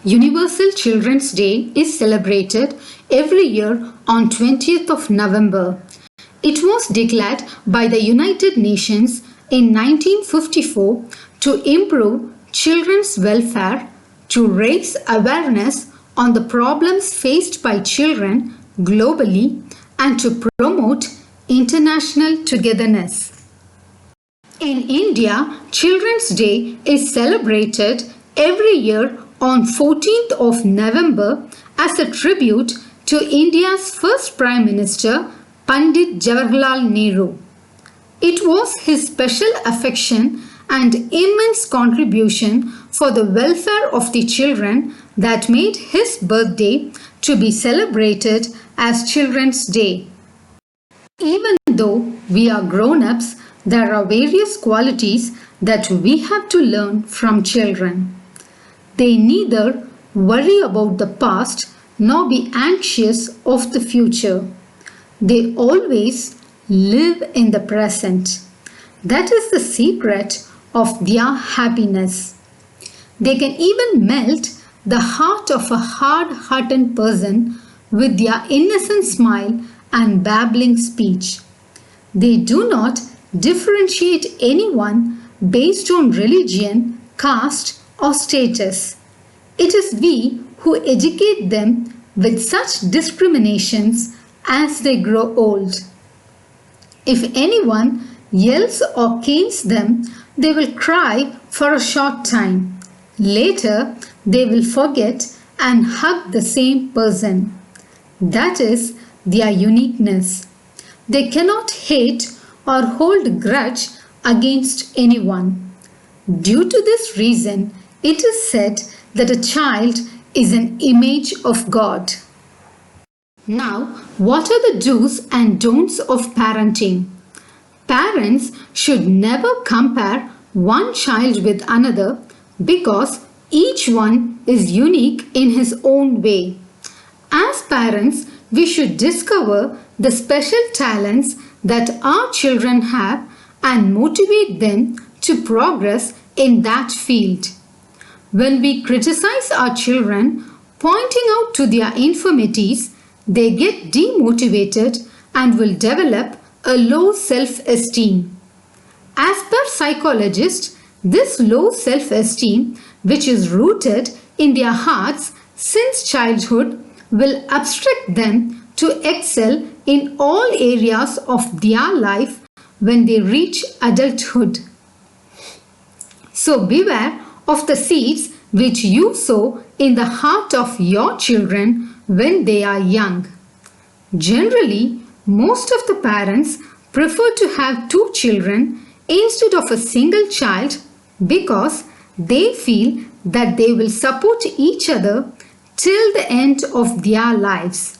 Universal Children's Day is celebrated every year on 20th of November. It was declared by the United Nations in 1954 to improve children's welfare, to raise awareness on the problems faced by children globally, and to promote international togetherness. In India, Children's Day is celebrated every year on 14th of November as a tribute to India's first Prime Minister, Pandit Jawaharlal Nehru. It was his special affection and immense contribution for the welfare of the children that made his birthday to be celebrated as Children's Day. Even though we are grown-ups, there are various qualities that we have to learn from children. They neither worry about the past nor be anxious of the future. They always live in the present. That is the secret of their happiness. They can even melt the heart of a hard-hearted person with their innocent smile and babbling speech. They do not differentiate anyone based on religion, caste, or status. It is we who educate them with such discriminations as they grow old. If anyone yells or canes them, they will cry for a short time. Later, they will forget and hug the same person. That is their uniqueness. They cannot hate or hold grudge against anyone. Due to this reason, it is said that a child is an image of God. Now, what are the do's and don'ts of parenting? Parents should never compare one child with another because each one is unique in his own way. As parents, we should discover the special talents that our children have and motivate them to progress in that field. When we criticize our children, pointing out to their infirmities, they get demotivated and will develop a low self-esteem. As per psychologists, this low self-esteem, which is rooted in their hearts since childhood, will obstruct them to excel in all areas of their life when they reach adulthood. So beware of the seeds which you sow in the heart of your children when they are young. Generally, most of the parents prefer to have two children instead of a single child because they feel that they will support each other till the end of their lives.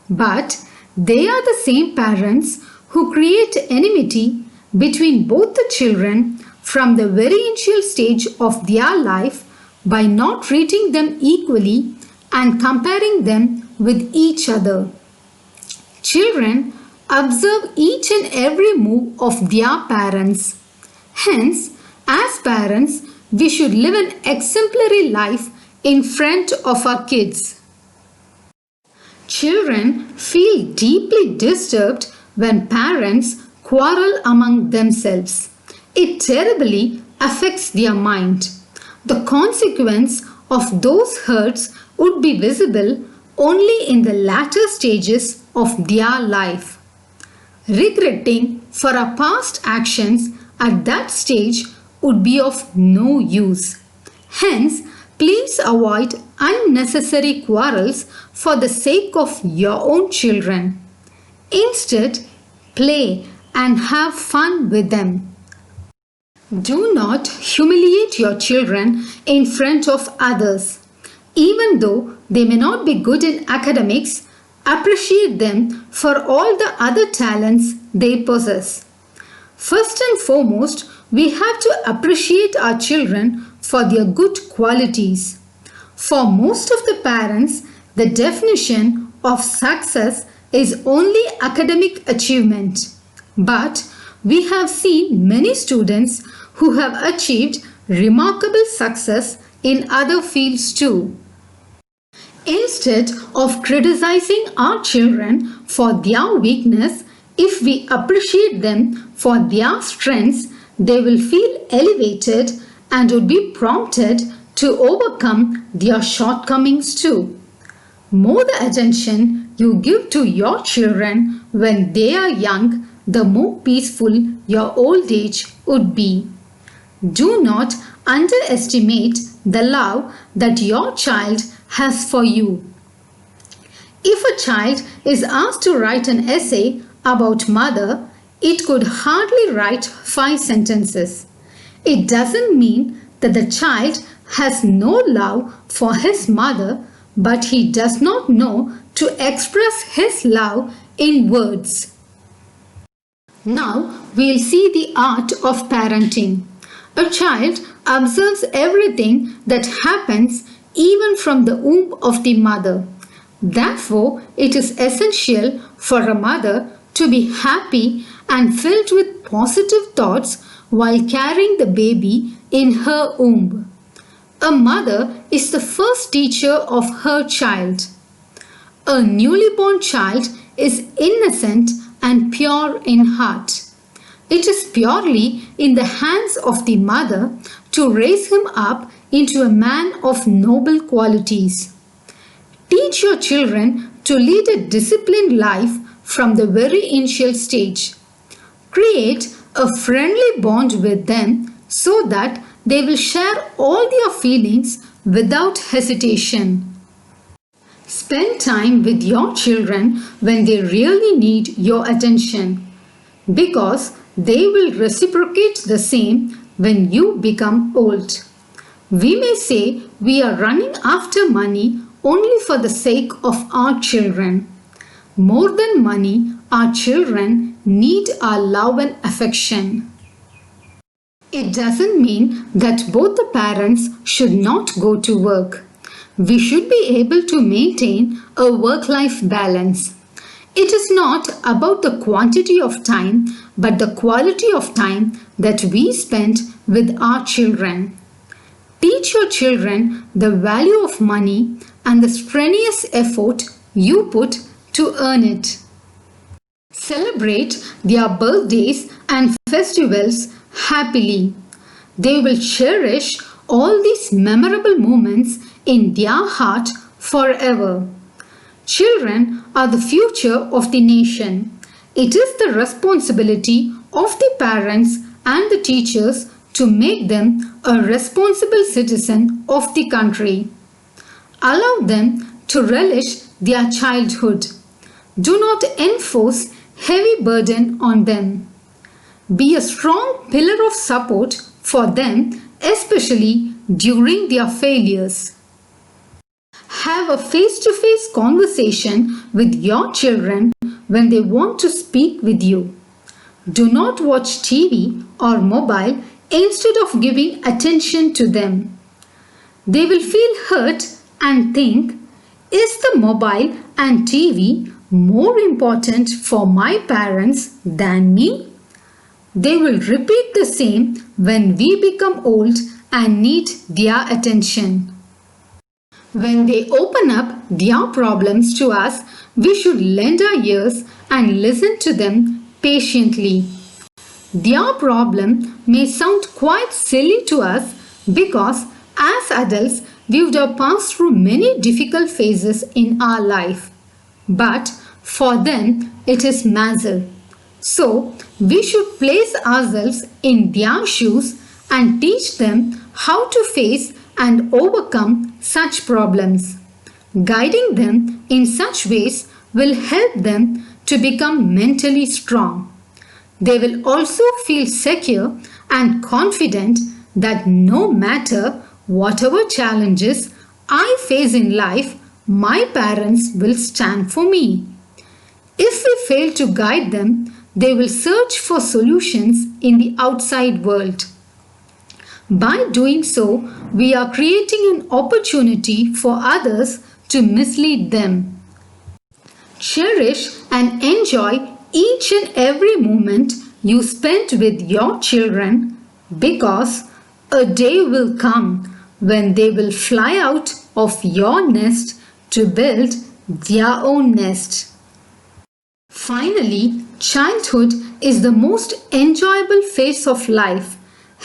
But they are the same parents who create enmity between both the children from the very initial stage of their life by not treating them equally and comparing them with each other. Children observe each and every move of their parents. Hence, as parents, we should live an exemplary life in front of our kids. Children feel deeply disturbed when parents quarrel among themselves. It terribly affects their mind. The consequence of those hurts would be visible only in the latter stages of their life. Regretting for our past actions at that stage would be of no use. Hence, please avoid unnecessary quarrels for the sake of your own children. Instead, play and have fun with them. Do not humiliate your children in front of others. Even though they may not be good in academics, appreciate them for all the other talents they possess. First and foremost, we have to appreciate our children for their good qualities. For most of the parents, the definition of success is only academic achievement. But we have seen many students who have achieved remarkable success in other fields too. Instead of criticizing our children for their weakness, if we appreciate them for their strengths, they will feel elevated and would be prompted to overcome their shortcomings too. More the attention you give to your children when they are young, the more peaceful your old age would be. Do not underestimate the love that your child has for you. If a child is asked to write an essay about mother, it could hardly write 5 sentences. It doesn't mean that the child has no love for his mother, but he does not know to express his love in words. Now we'll see the art of parenting. A child observes everything that happens even from the womb of the mother. Therefore, it is essential for a mother to be happy and filled with positive thoughts while carrying the baby in her womb. A mother is the first teacher of her child. A newly born child is innocent and pure in heart. It is purely in the hands of the mother to raise him up into a man of noble qualities. Teach your children to lead a disciplined life from the very initial stage. Create a friendly bond with them so that they will share all their feelings without hesitation. Spend time with your children when they really need your attention, because they will reciprocate the same when you become old. We may say we are running after money only for the sake of our children. More than money, our children need our love and affection. It doesn't mean that both the parents should not go to work. We should be able to maintain a work-life balance. It is not about the quantity of time, but the quality of time that we spend with our children. Teach your children the value of money and the strenuous effort you put to earn it. Celebrate their birthdays and festivals happily. They will cherish all these memorable moments in their heart forever. Children are the future of the nation. It is the responsibility of the parents and the teachers to make them a responsible citizen of the country. Allow them to relish their childhood. Do not enforce heavy burden on them. Be a strong pillar of support for them, especially during their failures. Have a face-to-face conversation with your children when they want to speak with you. Do not watch TV or mobile instead of giving attention to them. They will feel hurt and think, is the mobile and TV more important for my parents than me? They will repeat the same when we become old and need their attention. When they open up their problems to us, we should lend our ears and listen to them patiently. Their problem may sound quite silly to us because as adults we would have passed through many difficult phases in our life. But for them it is massive. So we should place ourselves in their shoes and teach them how to face and overcome such problems. Guiding them in such ways will help them to become mentally strong. They will also feel secure and confident that no matter whatever challenges I face in life, my parents will stand for me. If we fail to guide them, they will search for solutions in the outside world. By doing so, we are creating an opportunity for others to mislead them. Cherish and enjoy each and every moment you spend with your children, because a day will come when they will fly out of your nest to build their own nest. Finally, childhood is the most enjoyable phase of life.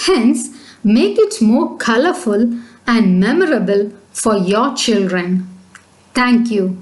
Hence, make it more colorful and memorable for your children. Thank you.